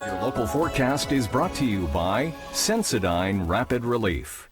Your local forecast is brought to you by Sensodyne Rapid Relief.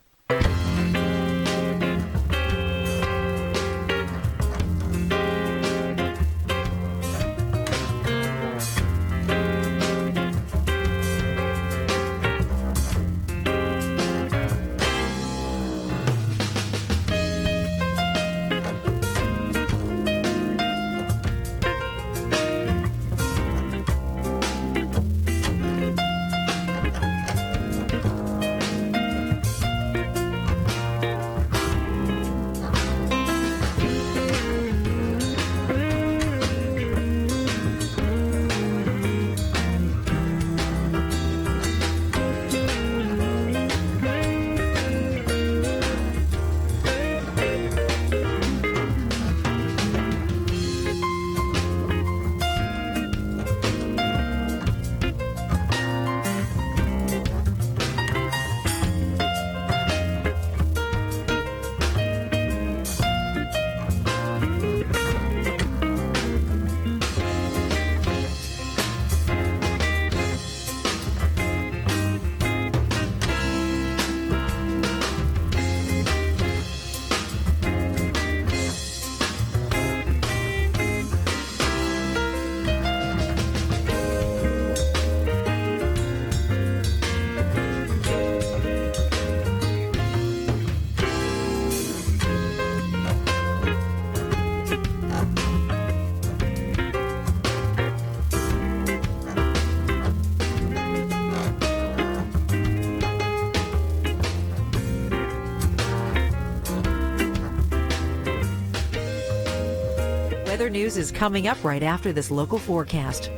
Weather news is coming up right after this local forecast.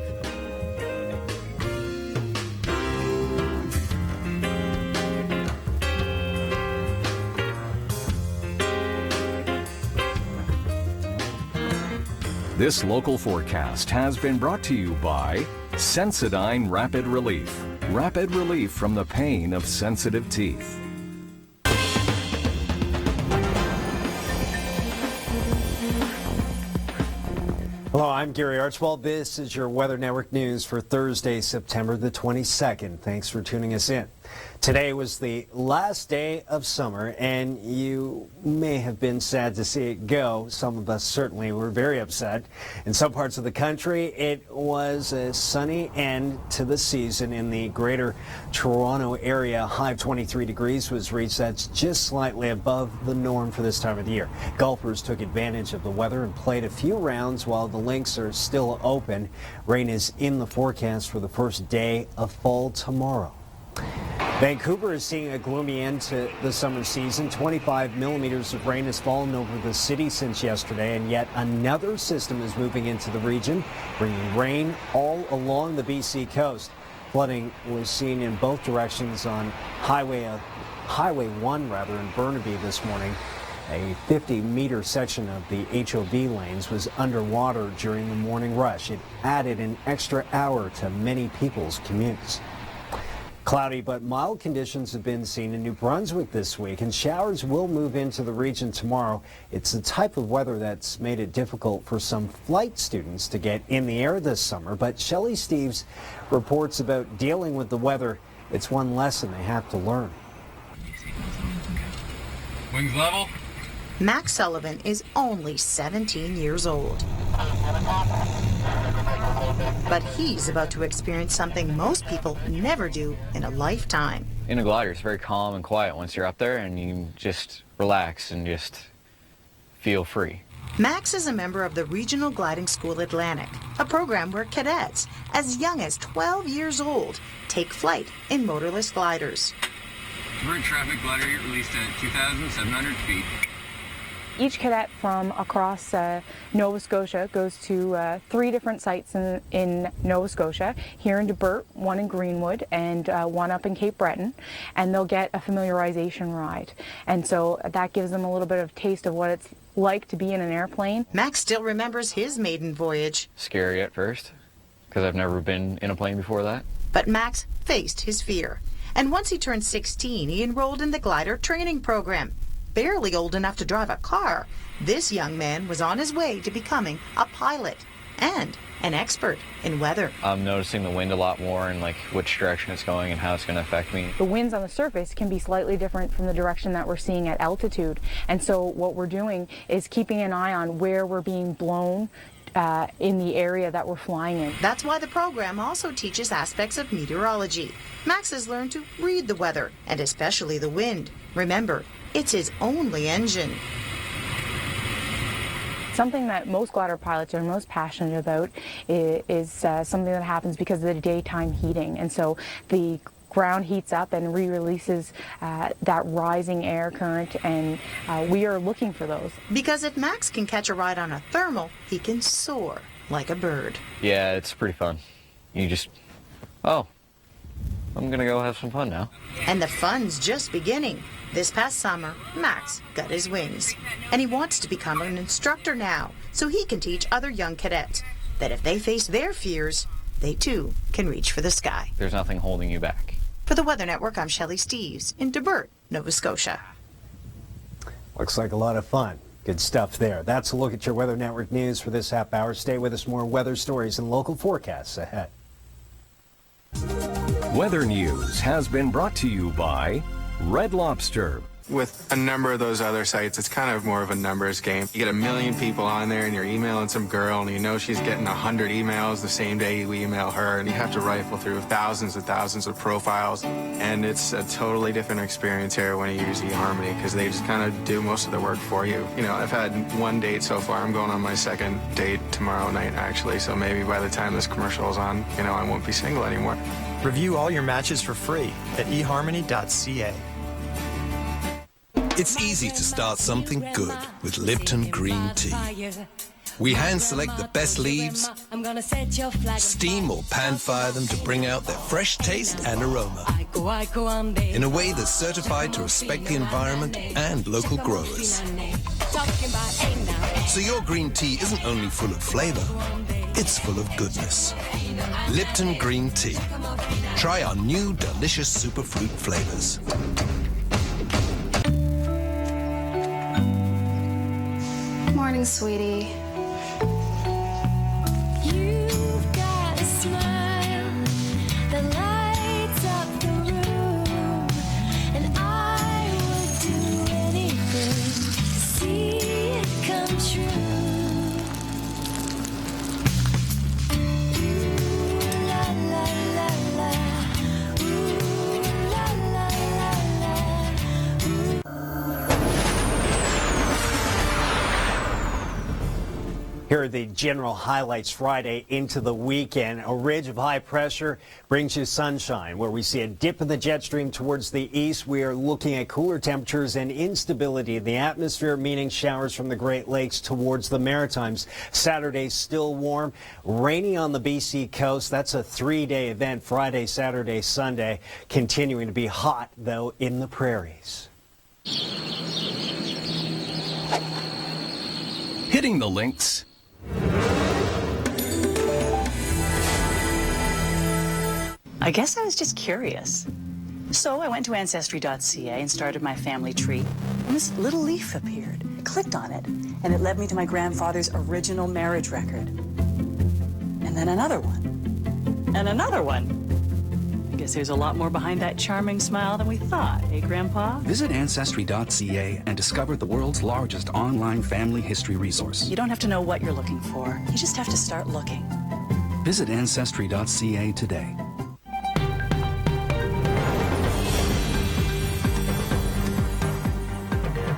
This local forecast has been brought to you by Sensodyne Rapid Relief. Rapid relief from the pain of sensitive teeth. Hello, I'm Gary Archibald. This is your Weather Network news for Thursday, September the 22nd. Thanks for tuning us in. Today was the last day of summer, and you may have been sad to see it go. Some of us certainly were very upset. In some parts of the country, it was a sunny end to the season. In the greater Toronto area, a high of 23 degrees was reached. That's just slightly above the norm for this time of the year. Golfers took advantage of the weather and played a few rounds while the links are still open. Rain is in the forecast for the first day of fall tomorrow. Vancouver is seeing a gloomy end to the summer season. 25 millimeters of rain has fallen over the city since yesterday, and yet another system is moving into the region, bringing rain all along the BC coast. Flooding was seen in both directions on Highway 1 in Burnaby this morning. A 50-meter section of the HOV lanes was underwater during the morning rush. It added an extra hour to many people's commutes. Cloudy but mild conditions have been seen in New Brunswick this week, and showers will move into the region tomorrow. It's the type of weather that's made it difficult for some flight students to get in the air this summer. But Shelley Steves reports about dealing with the weather. It's one lesson they have to learn. Wings level. Max Sullivan is only 17 years old. But he's about to experience something most people never do in a lifetime. In a glider, it's very calm and quiet once you're up there, and you just relax and just feel free. Max is a member of the Regional Gliding School Atlantic, a program where cadets, as young as 12 years old, take flight in motorless gliders. We're in traffic glider released at 2,700 feet. Each cadet from across Nova Scotia goes to 3 different sites in Nova Scotia, here in Debert, one in Greenwood, and one up in Cape Breton, and they'll get a familiarization ride. And so that gives them a little bit of taste of what it's like to be in an airplane. Max still remembers his maiden voyage. Scary at first, because I've never been in a plane before that. But Max faced his fear. And once he turned 16, he enrolled in the glider training program. Barely old enough to drive a car, this young man was on his way to becoming a pilot. and an expert in weather. I'm noticing the wind a lot more and like which direction it's going and how it's going to affect me. The winds on the surface can be slightly different from the direction that we're seeing at altitude. And so what we're doing is keeping an eye on where we're being blown in the area that we're flying in. That's why the program also teaches aspects of meteorology. Max has learned to read the weather, and especially the wind. Remember, it's his only engine. Something that most glider pilots are most passionate about is something that happens because of the daytime heating. And so the ground heats up and re-releases that rising air current, and we are looking for those. Because if Max can catch a ride on a thermal, he can soar like a bird. Yeah, it's pretty fun. You just, oh, I'm going to go have some fun now. And the fun's just beginning. This past summer, Max got his wings, and he wants to become an instructor now so he can teach other young cadets that if they face their fears, they too can reach for the sky. There's nothing holding you back. For the Weather Network, I'm Shelley Steeves in Debert, Nova Scotia. Looks like a lot of fun. Good stuff there. That's a look at your Weather Network news for this half hour. Stay with us, more weather stories and local forecasts ahead. Weather News has been brought to you by Red Lobster. With a number of those other sites, it's kind of more of a numbers game. You get 1 million people on there and you're emailing some girl and you know she's getting 100 emails the same day you email her, and you have to rifle through thousands and thousands of profiles. And it's a totally different experience here when you use eHarmony because they just kind of do most of the work for you. You know, I've had one date so far. I'm going on my second date tomorrow night, actually. So maybe by the time this commercial is on, you know, I won't be single anymore. Review all your matches for free at eharmony.ca. It's easy to start something good with Lipton Green Tea. We hand-select the best leaves, steam or pan-fire them to bring out their fresh taste and aroma in a way that's certified to respect the environment and local growers. So your green tea isn't only full of flavor, it's full of goodness. Lipton Green Tea. Try our new delicious superfruit flavors. Morning, sweetie. You've got a smile that lights up the room, and I would do anything to see it come true. Ooh, la, la, la, la. Ooh, la, la, la, la. Here are the general highlights Friday into the weekend. A ridge of high pressure brings you sunshine, where we see a dip in the jet stream towards the east. We are looking at cooler temperatures and instability in the atmosphere, meaning showers from the Great Lakes towards the Maritimes. Saturday still warm, rainy on the BC coast. That's a 3-day event, Friday, Saturday, Sunday. Continuing to be hot, though, in the prairies. Hitting the links. I guess I was just curious. So I went to Ancestry.ca and started my family tree, and this little leaf appeared. I clicked on it, and it led me to my grandfather's original marriage record. And then another one. And another one. I guess there's a lot more behind that charming smile than we thought, eh, Grandpa? Visit Ancestry.ca and discover the world's largest online family history resource. You don't have to know what you're looking for. You just have to start looking. Visit Ancestry.ca today.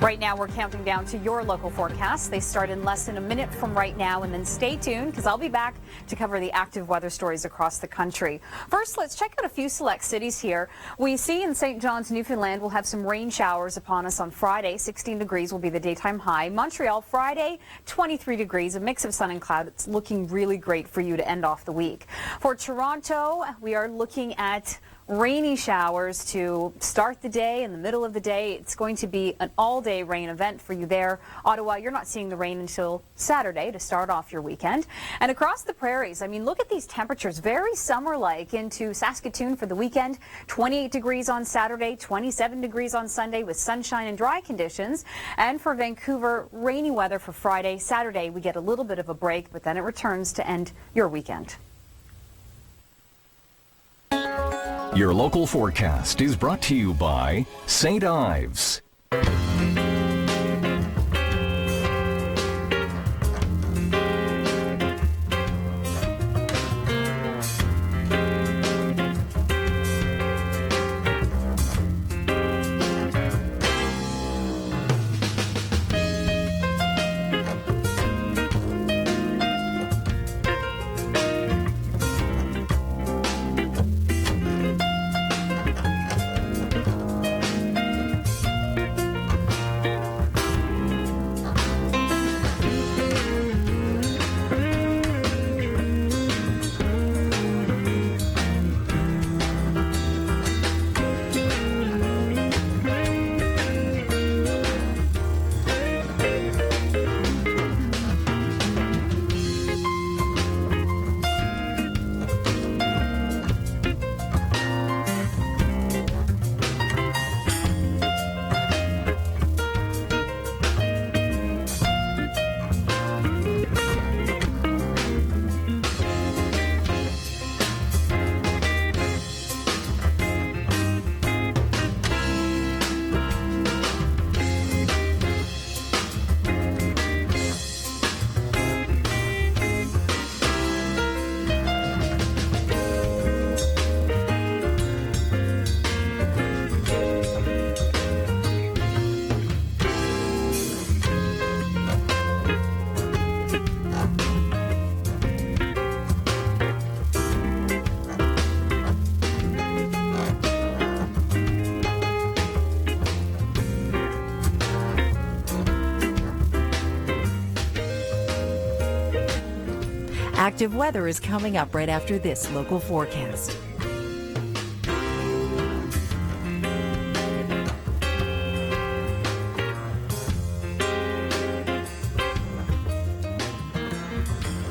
Right now, we're counting down to your local forecasts. They start in less than a minute from right now, and then stay tuned because I'll be back to cover the active weather stories across the country. First, let's check out a few select cities here. We see in St. John's, Newfoundland, we'll have some rain showers upon us on Friday. 16 degrees will be the daytime high. Montreal, Friday, 23 degrees, a mix of sun and cloud. It's looking really great for you to end off the week. For Toronto, we are looking at rainy showers to start the day, in the middle of the day. It's going to be an all-day rain event for you there. Ottawa, you're not seeing the rain until Saturday to start off your weekend. And across the prairies, I mean, look at these temperatures, very summer-like into Saskatoon for the weekend. 28 degrees on Saturday, 27 degrees on Sunday with sunshine and dry conditions. And for Vancouver, rainy weather for Friday. Saturday, we get a little bit of a break, but then it returns to end your weekend. Your local forecast is brought to you by St. Ives. Active weather is coming up right after this local forecast.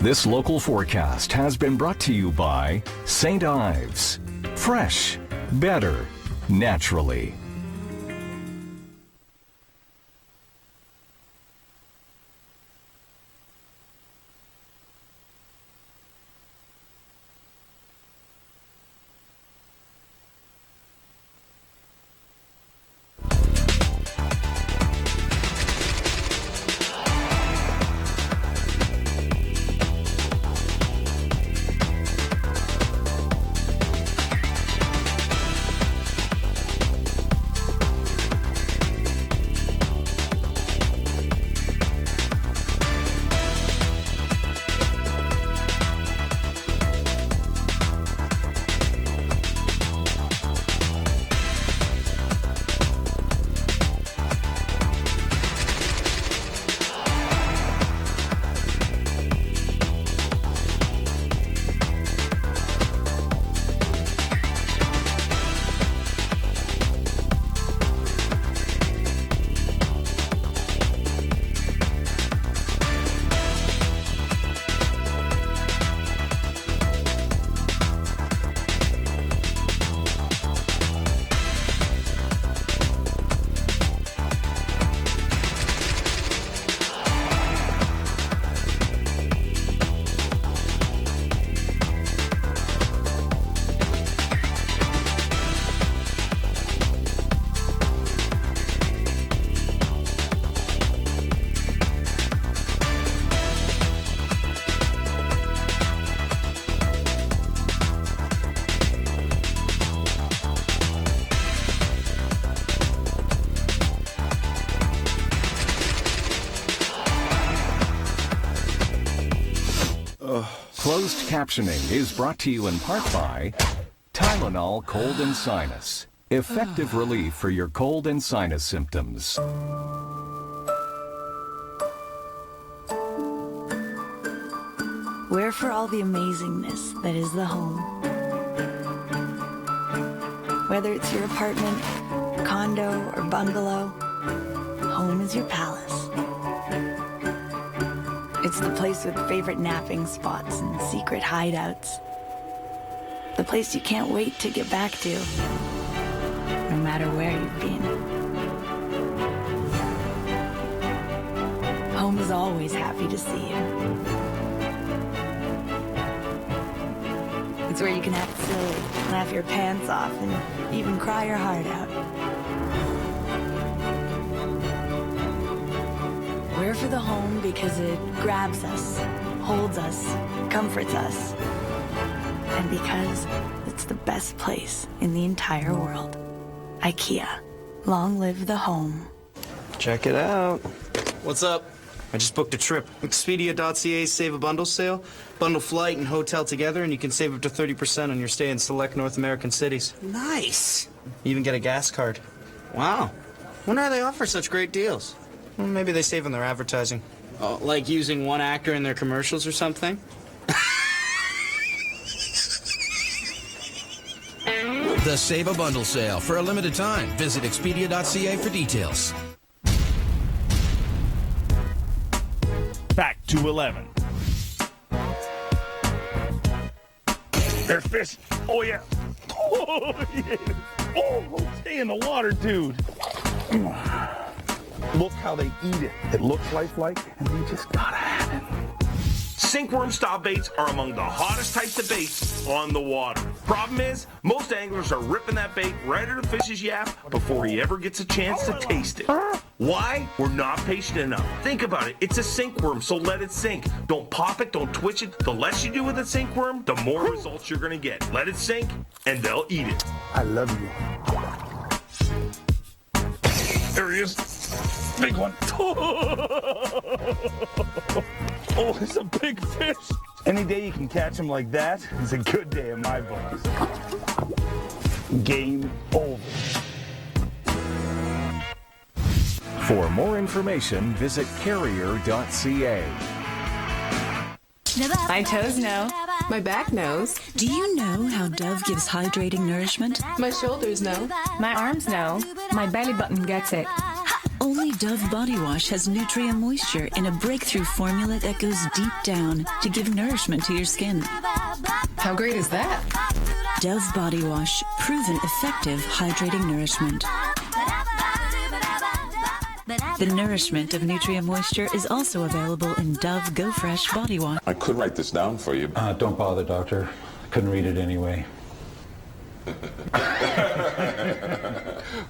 This local forecast has been brought to you by St. Ives. Fresh, better, naturally. Closed captioning is brought to you in part by Tylenol Cold and Sinus. Effective relief for your cold and sinus symptoms. We're for all the amazingness that is the home. Whether it's your apartment, condo, or bungalow, home is your palace. It's the place with favorite napping spots and secret hideouts. The place you can't wait to get back to, no matter where you've been. Home is always happy to see you. It's where you can act silly, laugh your pants off, and even cry your heart out. We're for the home because it grabs us, holds us, comforts us, and because it's the best place in the entire world. IKEA. Long live the home. Check it out. What's up? I just booked a trip. Expedia.ca's Save a Bundle sale. Bundle flight and hotel together, and you can save up to 30% on your stay in select North American cities. Nice. You even get a gas card. Wow. Wonder how they offer such great deals. Well, maybe they save on their advertising. Oh, like using one actor in their commercials or something? The Save a Bundle sale for a limited time. Visit Expedia.ca for details. Back to 11. There's fish. Oh, yeah. Oh, yeah. Oh, stay in the water, dude. Look how they eat it. It looks lifelike, and they just gotta have it. Sinkworm stop baits are among the hottest types of baits on the water. Problem is, most anglers are ripping that bait right at the fish's yap before he ever gets a chance to taste it. Why? We're not patient enough. Think about it. It's a sinkworm, so let it sink. Don't pop it, don't twitch it. The less you do with a sinkworm, the more results you're gonna get. Let it sink, and they'll eat it. I love you. There he is. Big one. Oh, it's a big fish. Any day you can catch him like that is a good day in my book. Game over. For more information, visit carrier.ca. My toes know. My back knows. Do you know how Dove gives hydrating nourishment? My shoulders know. My arms know. My belly button gets it. Only Dove Body Wash has Nutria Moisture in a breakthrough formula that goes deep down to give nourishment to your skin. How great is that? Dove Body Wash, proven effective hydrating nourishment. The nourishment of Nutria Moisture is also available in Dove Go Fresh Body Wash. I could write this down for you. Don't bother, doctor. I couldn't read it anyway.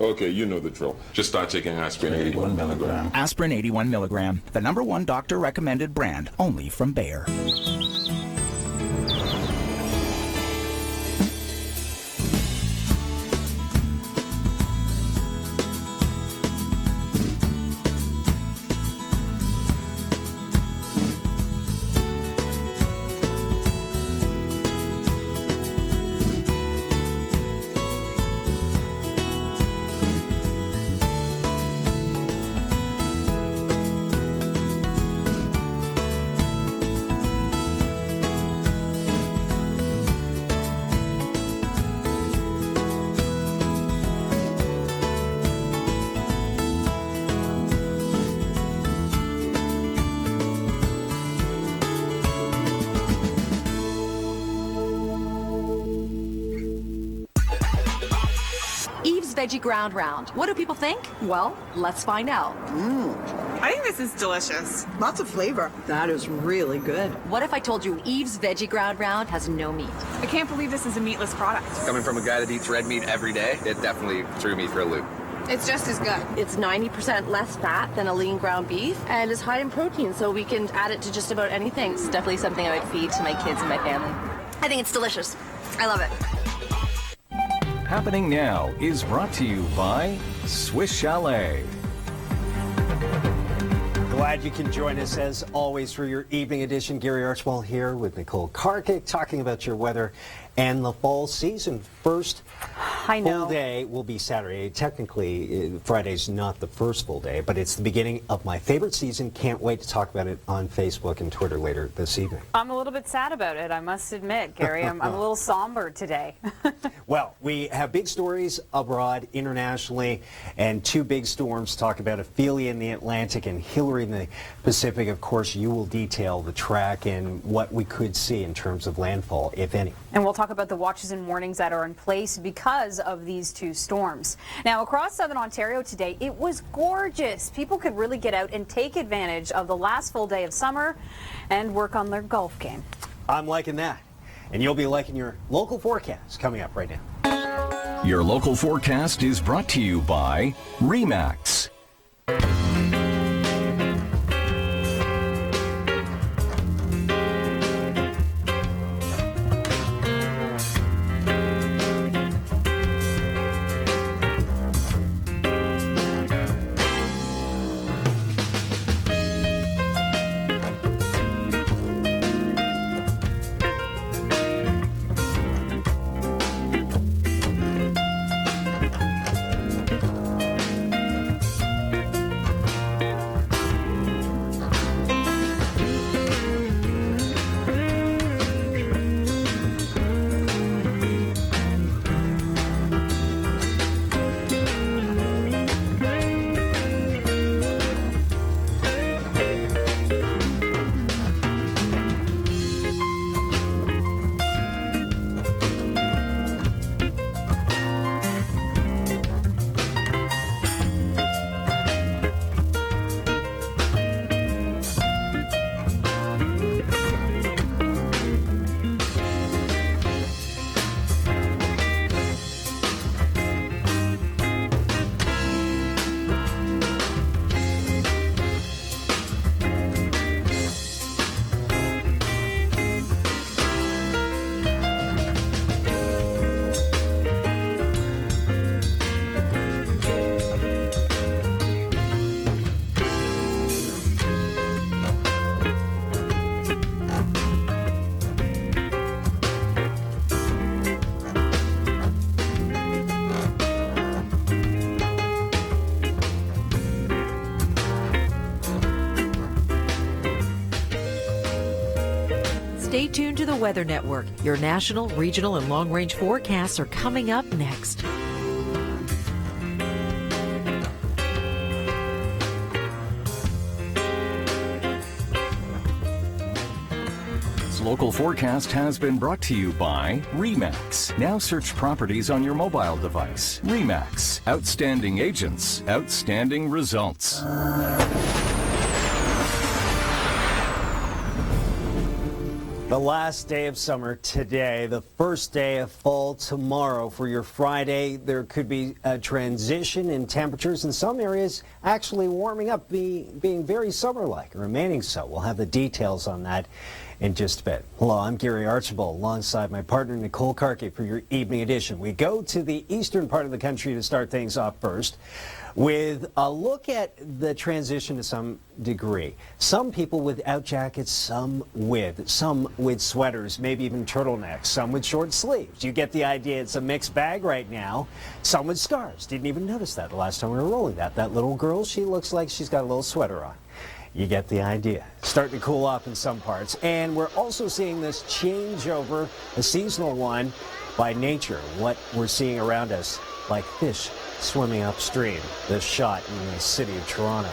Okay, you know the drill. Just start taking aspirin 81 milligram. Aspirin 81 milligram, the #1 doctor recommended brand, only from Bayer. Veggie ground round. What do people think? Well, let's find out. I think this is delicious. Lots of flavor. That is really good. What if I told you Eve's Veggie ground round has no meat? I can't believe this is a meatless product. Coming from a guy that eats red meat every day, it definitely threw me for a loop. It's just as good. It's 90% less fat than a lean ground beef and is high in protein, so we can add it to just about anything. It's definitely something I would feed to my kids and my family. I think it's delicious. I love it. Happening Now is brought to you by Swiss Chalet. Glad you can join us as always for your evening edition. Gary Archibald here with Nicole Karkic talking about your weather and the fall season. First, I know. Full day will be Saturday. Technically, Friday's not the first full day, but it's the beginning of my favorite season. Can't wait to talk about it on Facebook and Twitter later this evening. I'm a little bit sad about it, I must admit, Gary. I'm a little somber today. Well, we have big stories abroad, internationally, and two big storms to talk about: Ophelia in the Atlantic and Hillary in the Pacific. Of course, you will detail the track and what we could see in terms of landfall, if any. And we'll talk about the watches and warnings that are in place because of these two storms. Now, across southern Ontario today, it was gorgeous. People could really get out and take advantage of the last full day of summer and work on their golf game. I'm liking that. And you'll be liking your local forecast coming up right now. Your local forecast is brought to you by RE/MAX. Stay tuned to the Weather Network. Your national, regional, and long-range forecasts are coming up next. This local forecast has been brought to you by RE/MAX. Now search properties on your mobile device. RE/MAX. Outstanding agents, outstanding results. The last day of summer today, the first day of fall tomorrow. For your Friday, there could be a transition in temperatures in some areas actually warming up, being very summer-like, remaining so. We'll have the details on that in just a bit. Hello, I'm Gary Archibald alongside my partner Nicole Karke for your evening edition. We go to the eastern part of the country to start things off first with a look at the transition to some degree. Some people without jackets, some with sweaters, maybe even turtlenecks, some with short sleeves. You get the idea. It's a mixed bag right now. Some with scarves. Didn't even notice that the last time we were rolling that. That little girl, she looks like she's got a little sweater on. You get the idea. Starting to cool off in some parts. And we're also seeing this changeover, a seasonal one, by nature. What we're seeing around us, like fish swimming upstream. This shot in the city of Toronto.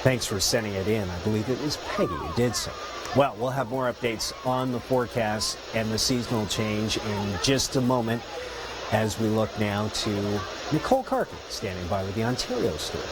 Thanks for sending it in. I believe it was Peggy who did so. Well, we'll have more updates on the forecast and the seasonal change in just a moment as we look now to Nicole Karke standing by with the Ontario story.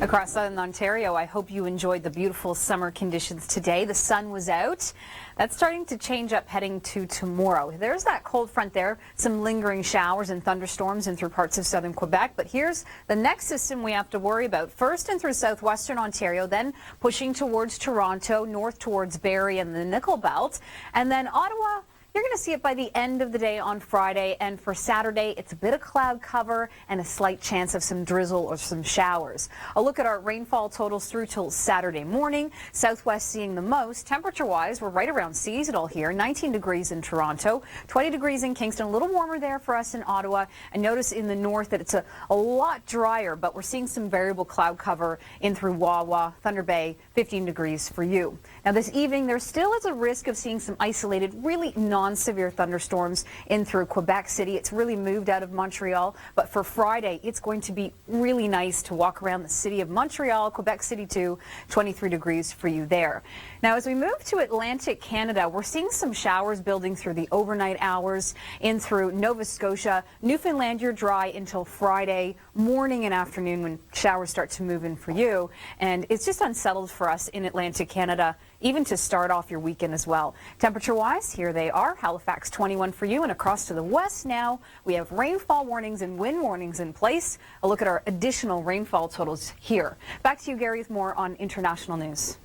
Across southern Ontario, I hope you enjoyed the beautiful summer conditions today. The sun was out. That's starting to change up heading to tomorrow. There's that cold front there, some lingering showers and thunderstorms in through parts of southern Quebec. But here's the next system we have to worry about. First in through southwestern Ontario, then pushing towards Toronto, north towards Barrie and the Nickel Belt. And then Ottawa, You're going to see it by the end of the day on Friday, and for Saturday, it's a bit of cloud cover and a slight chance of some drizzle or some showers. A look at our rainfall totals through till Saturday morning. Southwest seeing the most. Temperature-wise, we're right around seasonal here. 19 degrees in Toronto, 20 degrees in Kingston, a little warmer there for us in Ottawa. And notice in the north that it's a lot drier, but we're seeing some variable cloud cover in through Wawa, Thunder Bay, 15 degrees for you. Now this evening, there still is a risk of seeing some isolated, really non-severe thunderstorms in through Quebec City. It's really moved out of Montreal, but for Friday, it's going to be really nice to walk around the city of Montreal, Quebec City too, 23 degrees for you there. Now as we move to Atlantic Canada, we're seeing some showers building through the overnight hours in through Nova Scotia. Newfoundland, you're dry until Friday morning and afternoon when showers start to move in for you. And it's just unsettled for us in Atlantic Canada, even to start off your weekend as well. Temperature-wise, here they are. Halifax 21 for you, and across to the west now, we have rainfall warnings and wind warnings in place. A look at our additional rainfall totals here. Back to you, Gary, with more on international news.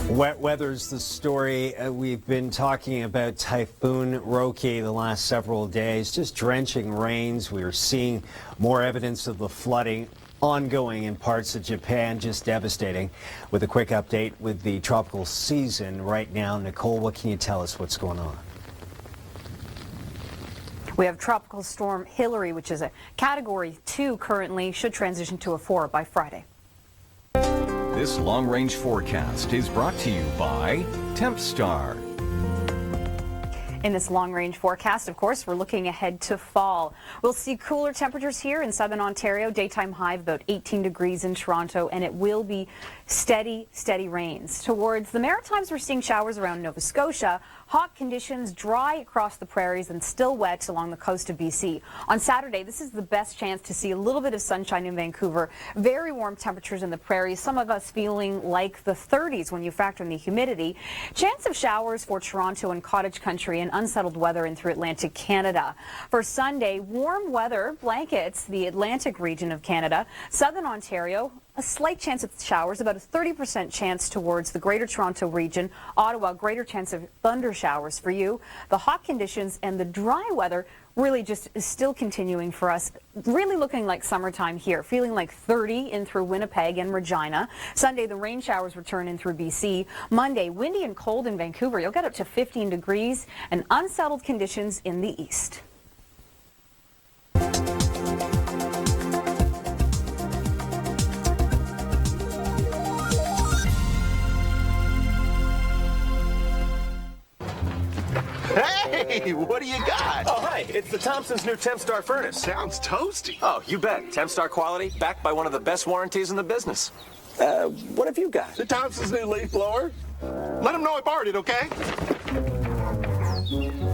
Wet weather's the story. We've been talking about Typhoon Roki the last several days. Just drenching rains. We are seeing more evidence of the flooding ongoing in parts of Japan, just devastating. With a quick update with the tropical season right now, Nicole, what can you tell us what's going on? We have Tropical Storm Hillary, which is a Category 2 currently, should transition to a 4 by Friday. This long-range forecast is brought to you by Tempstar. In this long-range forecast, of course, we're looking ahead to fall. We'll see cooler temperatures here in southern Ontario, daytime high of about 18 degrees in Toronto, and it will be steady rains. Towards the Maritimes, we're seeing showers around Nova Scotia. Hot conditions, dry across the prairies and still wet along the coast of BC. On Saturday, this is the best chance to see a little bit of sunshine in Vancouver. Very warm temperatures in the prairies, some of us feeling like the 30s when you factor in the humidity. Chance of showers for Toronto and cottage country and unsettled weather in through Atlantic Canada. For Sunday, warm weather blankets the Atlantic region of Canada. Southern Ontario, a slight chance of showers, about a 30% chance towards the Greater Toronto region. Ottawa, greater chance of thunder showers for you. The hot conditions and the dry weather really just is still continuing for us. Really looking like summertime here, feeling like 30 in through Winnipeg and Regina. Sunday, the rain showers return in through BC. Monday, windy and cold in Vancouver. You'll get up to 15 degrees and unsettled conditions in the east. Hey, what do you got? Oh, hi. It's the Thompson's new Tempstar furnace. Sounds toasty. Oh, you bet. Tempstar quality, backed by one of the best warranties in the business. What have you got? The Thompson's new leaf blower. Let him know I borrowed it, okay?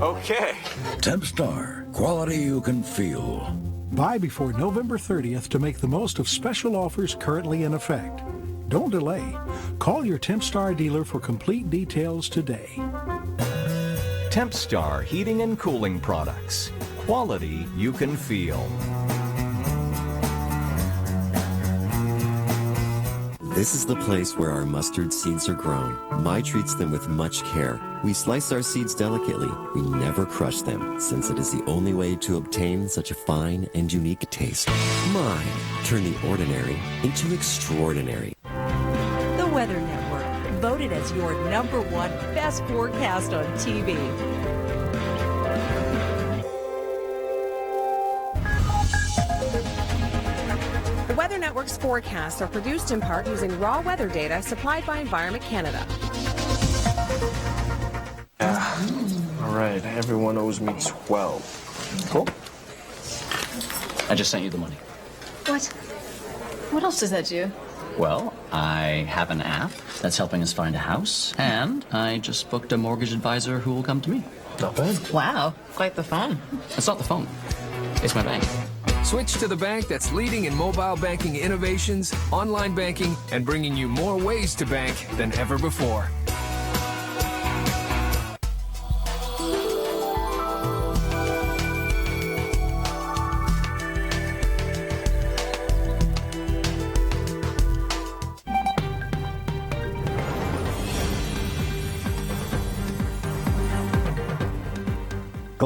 Okay. Tempstar, quality you can feel. Buy before November 30th to make the most of special offers currently in effect. Don't delay. Call your Tempstar dealer for complete details today. Tempstar Heating and Cooling Products. Quality you can feel. This is the place where our mustard seeds are grown. My treats them with much care. We slice our seeds delicately. We never crush them, since it is the only way to obtain such a fine and unique taste. Mine. Turn the ordinary into extraordinary. The Weather Network, voted as your #1 best forecast on TV. The Weather Network's forecasts are produced in part using raw weather data supplied by Environment Canada. All right, everyone owes me 12. Cool. I just sent you the money. What? What else does that do? Well, I have an app that's helping us find a house, and I just booked a mortgage advisor who will come to me. Not bad. Wow, quite the phone. It's not the phone. It's my bank. Switch to the bank that's leading in mobile banking innovations, online banking, and bringing you more ways to bank than ever before.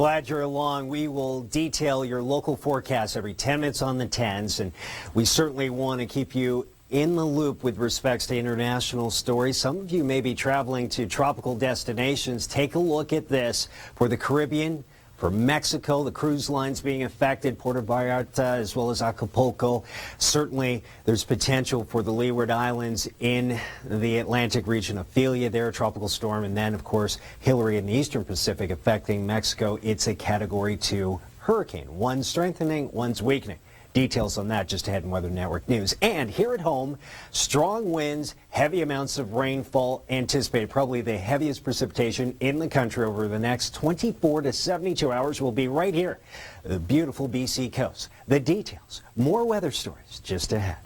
Glad you're along. We will detail your local forecast every 10 minutes on the 10s, and we certainly want to keep you in the loop with respects to international stories. Some of you may be traveling to tropical destinations. Take a look at this. For the Caribbean, for Mexico, the cruise lines being affected, Puerto Vallarta as well as Acapulco. Certainly there's potential for the Leeward Islands in the Atlantic region. Ophelia there, a tropical storm, and then of course Hillary in the eastern Pacific affecting Mexico. It's a Category 2 hurricane. One's strengthening, one's weakening. Details on that just ahead in Weather Network News. And here at home, strong winds, heavy amounts of rainfall anticipated. Probably the heaviest precipitation in the country over the next 24 to 72 hours will be right here, the beautiful BC coast. The details, more weather stories just ahead.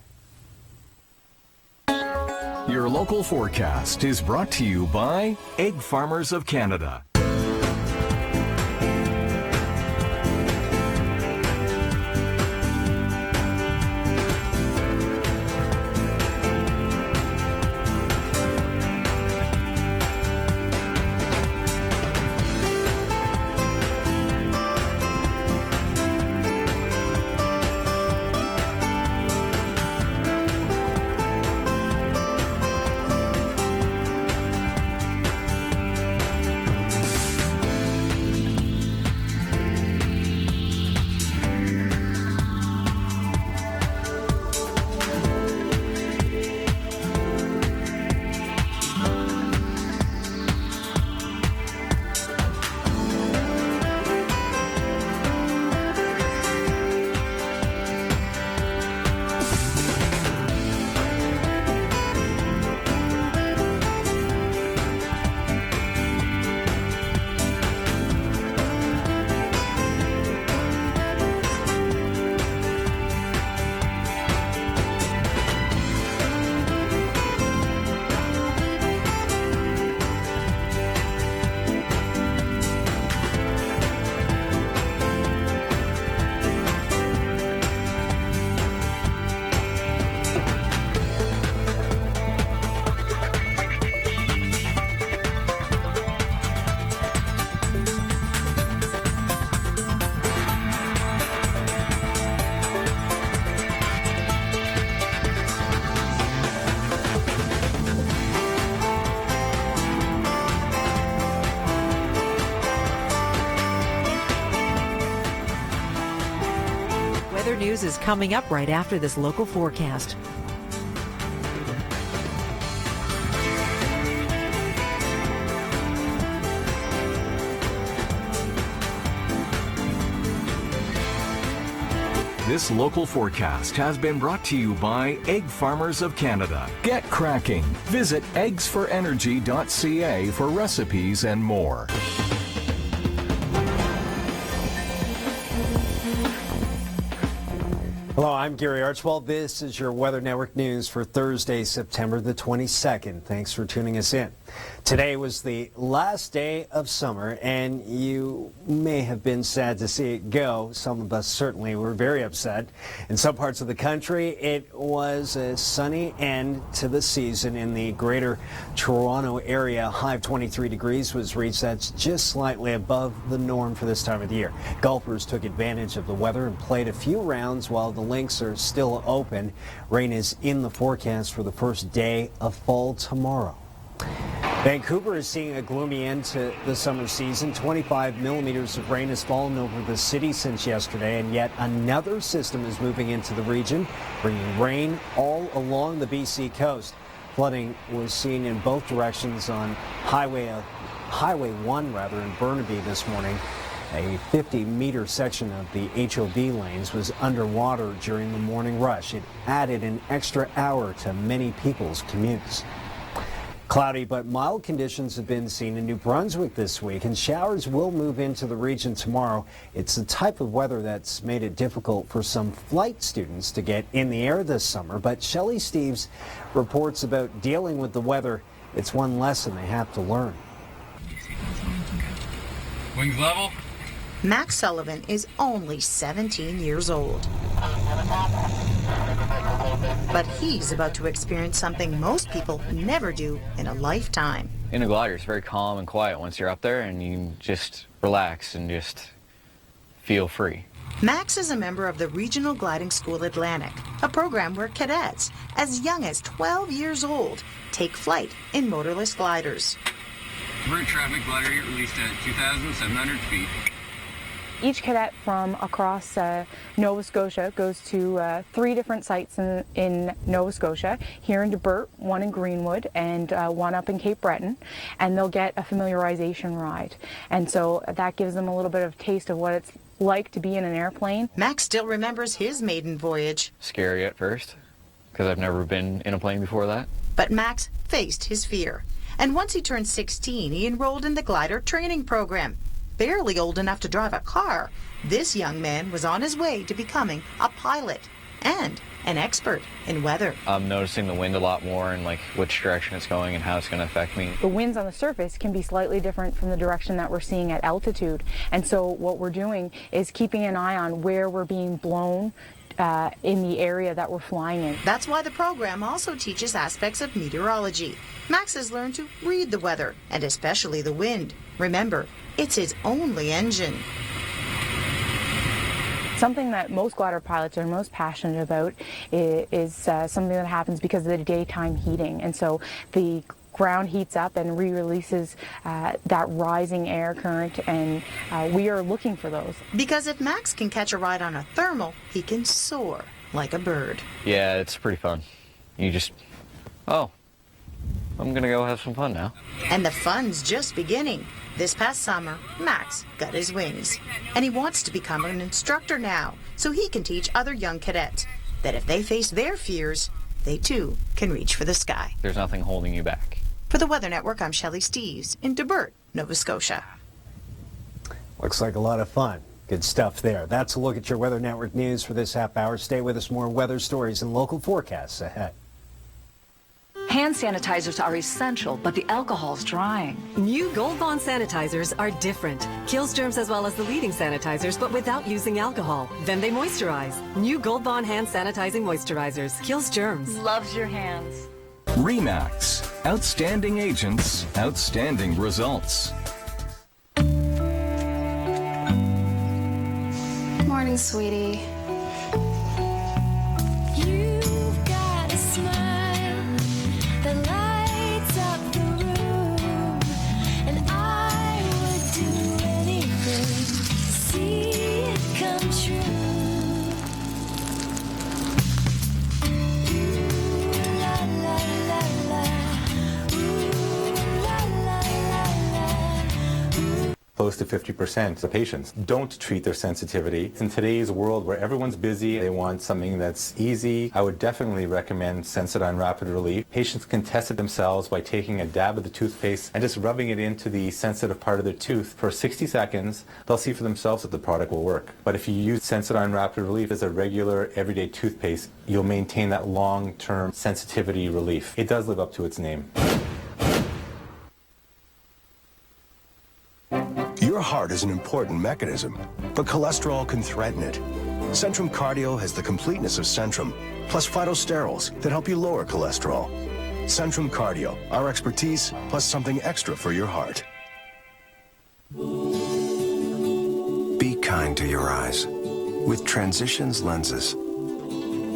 Your local forecast is brought to you by Egg Farmers of Canada. Weather news is coming up right after this local forecast. This local forecast has been brought to you by Egg Farmers of Canada. Get cracking. Visit eggsforenergy.ca for recipes and more. Hello, I'm Gary Archibald. This is your Weather Network News for Thursday, September the 22nd. Thanks for tuning us in. Today was the last day of summer, and you may have been sad to see it go. Some of us certainly were very upset. In some parts of the country, it was a sunny end to the season. In the greater Toronto area, a high of 23 degrees was reached. That's just slightly above the norm for this time of the year. Golfers took advantage of the weather and played a few rounds while the links are still open. Rain is in the forecast for the first day of fall tomorrow. Vancouver is seeing a gloomy end to the summer season. 25 millimeters of rain has fallen over the city since yesterday, and yet another system is moving into the region, bringing rain all along the BC coast. Flooding was seen in both directions on Highway 1 in Burnaby this morning. A 50-meter section of the HOV lanes was underwater during the morning rush. It added an extra hour to many people's commutes. Cloudy but mild conditions have been seen in New Brunswick this week, and showers will move into the region tomorrow. It's the type of weather that's made it difficult for some flight students to get in the air this summer. But Shelley Steves reports about dealing with the weather. It's one lesson they have to learn. Wings level. Max Sullivan is only 17 years old. But he's about to experience something most people never do in a lifetime. in a glider, it's very calm and quiet once you're up there, and you just relax and just feel free. Max is a member of the Regional Gliding School Atlantic, a program where cadets, as young as 12 years old, take flight in motorless gliders. Bird traffic glider released at 2,700 feet. Each cadet from across Nova Scotia goes to 3 different sites in Nova Scotia, here in Debert, one in Greenwood, and one up in Cape Breton, and they'll get a familiarization ride. And so that gives them a little bit of taste of what it's like to be in an airplane. Max still remembers his maiden voyage. Scary at first, because I've never been in a plane before that. But Max faced his fear. And once he turned 16, he enrolled in the glider training program. Barely old enough to drive a car, this young man was on his way to becoming a pilot and an expert in weather. I'm noticing the wind a lot more and like which direction it's going and how it's going to affect me. The winds on the surface can be slightly different from the direction that we're seeing at altitude. And so what we're doing is keeping an eye on where we're being blown in the area that we're flying in. That's why the program also teaches aspects of meteorology. Max has learned to read the weather, and especially the wind. Remember, it's his only engine. Something that most glider pilots are most passionate about is something that happens because of the daytime heating. And so the ground heats up and re-releases that rising air current, and we are looking for those. Because if Max can catch a ride on a thermal, he can soar like a bird. Yeah, it's pretty fun. You just, oh, I'm going to go have some fun now. And the fun's just beginning. This past summer, Max got his wings. And he wants to become an instructor now, so he can teach other young cadets that if they face their fears, they too can reach for the sky. There's nothing holding you back. For the Weather Network, I'm Shelley Steeves in Debert, Nova Scotia. Looks like a lot of fun. Good stuff there. That's a look at your Weather Network news for this half hour. Stay with us, more weather stories and local forecasts ahead. Hand sanitizers are essential, but the alcohol's drying. New Gold Bond sanitizers are different. Kills germs as well as the leading sanitizers, but without using alcohol. Then they moisturize. New Gold Bond hand sanitizing moisturizers. Kills germs. Loves your hands. RE/MAX. Outstanding agents, outstanding results. Morning, sweetie. You've got a smile that lights up the room, and I would do anything to see it come true. Ooh, la la la la. Ooh, la la la la. Ooh. Close to 50% of patients don't treat their sensitivity. In today's world where everyone's busy, they want something that's easy. I would definitely recommend Sensodyne Rapid Relief. Patients can test it themselves by taking a dab of the toothpaste and just rubbing it into the sensitive part of their tooth for 60 seconds. They'll see for themselves if the product will work. But if you use Sensodyne Rapid Relief as a regular everyday toothpaste, you'll maintain that long-term sensitivity relief. It does live up to its name. Your heart is an important mechanism, but cholesterol can threaten it. Centrum Cardio has the completeness of Centrum, plus phytosterols that help you lower cholesterol. Centrum Cardio, our expertise, plus something extra for your heart. Be kind to your eyes with Transitions lenses.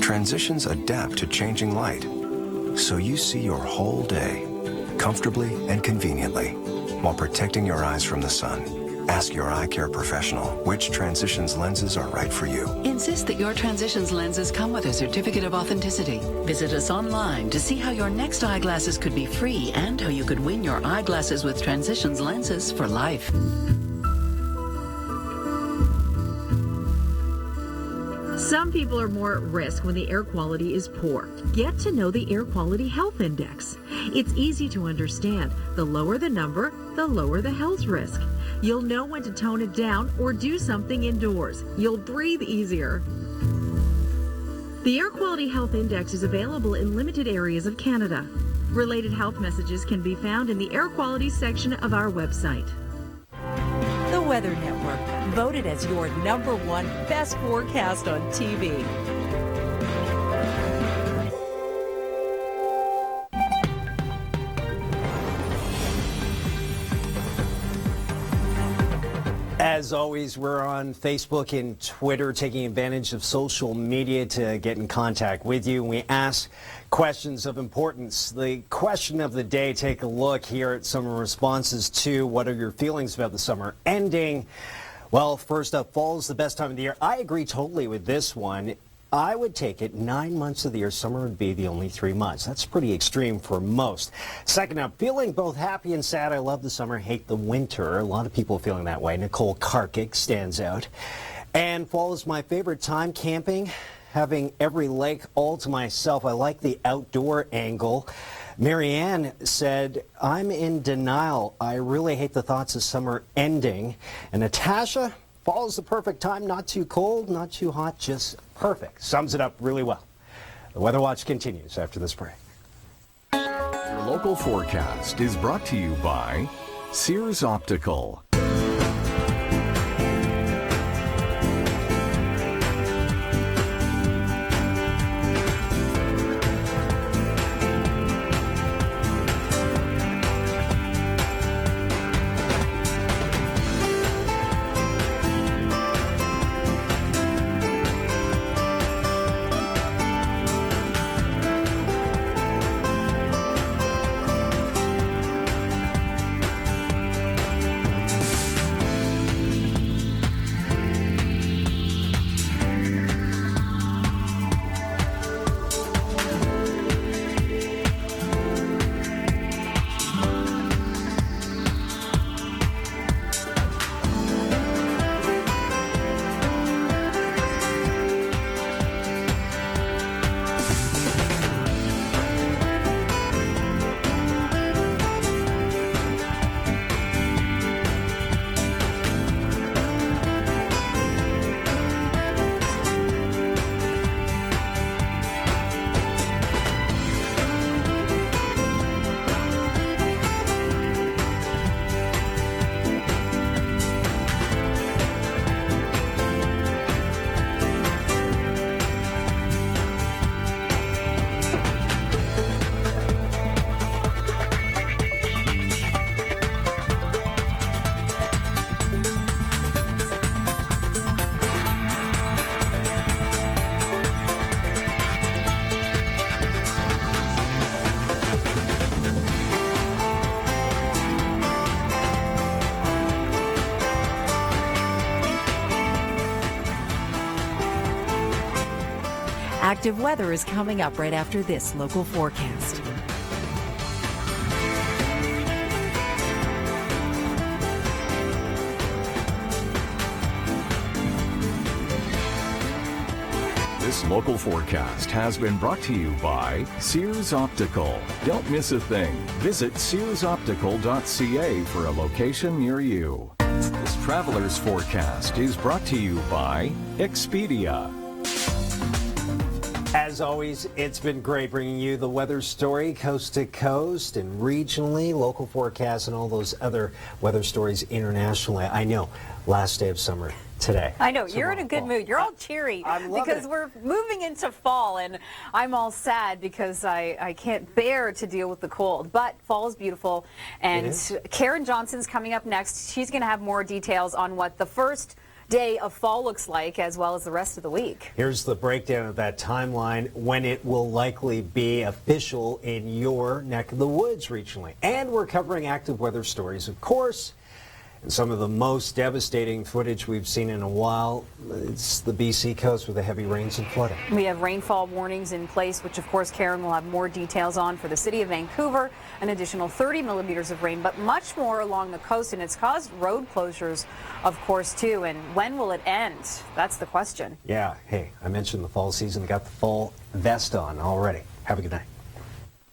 Transitions adapt to changing light, so you see your whole day comfortably and conveniently while protecting your eyes from the sun. Ask your eye care professional which Transitions lenses are right for you. Insist that your Transitions lenses come with a certificate of authenticity. Visit us online to see how your next eyeglasses could be free and how you could win your eyeglasses with Transitions lenses for life. Some people are more at risk when the air quality is poor. Get to know the Air Quality Health Index. It's easy to understand. The lower the number, the lower the health risk. You'll know when to tone it down or do something indoors. You'll breathe easier. The Air Quality Health Index is available in limited areas of Canada. Related health messages can be found in the air quality section of our website. The Weather Network, voted as your #1 best forecast on TV. As always, we're on Facebook and Twitter, taking advantage of social media to get in contact with you. We ask questions of importance. The question of the day, take a look here at some responses to what are your feelings about the summer ending. Well, first up, fall is the best time of the year. I agree totally with this one. I would take it 9 months of the year. Summer would be the only 3 months. That's pretty extreme for most. Second up, feeling both happy and sad. I love the summer, hate the winter. A lot of people feeling that way. Nicole Karkic stands out. And fall is my favorite time. Camping, having every lake all to myself. I like the outdoor angle. Marianne said, I'm in denial. I really hate the thoughts of summer ending. And Natasha, fall is the perfect time. Not too cold, not too hot, just perfect. Sums it up really well. The Weather Watch continues after this break. Your local forecast is brought to you by Sears Optical. Active weather is coming up right after this local forecast. This local forecast has been brought to you by Sears Optical. Don't miss a thing. Visit SearsOptical.ca for a location near you. This traveler's forecast is brought to you by Expedia. As always, it's been great bringing you the weather story coast to coast and regionally, local forecasts, and all those other weather stories internationally. I know, last day of summer today. I know, you're in a good mood. You're all cheery because we're moving into fall, and I'm all sad because I can't bear to deal with the cold. But fall is beautiful, and Karen Johnson's coming up next. She's going to have more details on what the first day of fall looks like, as well as the rest of the week. Here's the breakdown of that timeline when it will likely be official in your neck of the woods regionally. And we're covering active weather stories, of course. And some of the most devastating footage we've seen in a while, it's the BC coast with the heavy rains and flooding. We have rainfall warnings in place, which of course Karen will have more details on for the city of Vancouver. An additional 30 millimeters of rain, but much more along the coast, and it's caused road closures, of course, too. And when will it end? That's the question. Yeah, hey, I mentioned the fall season. Got the fall vest on already. Have a good night.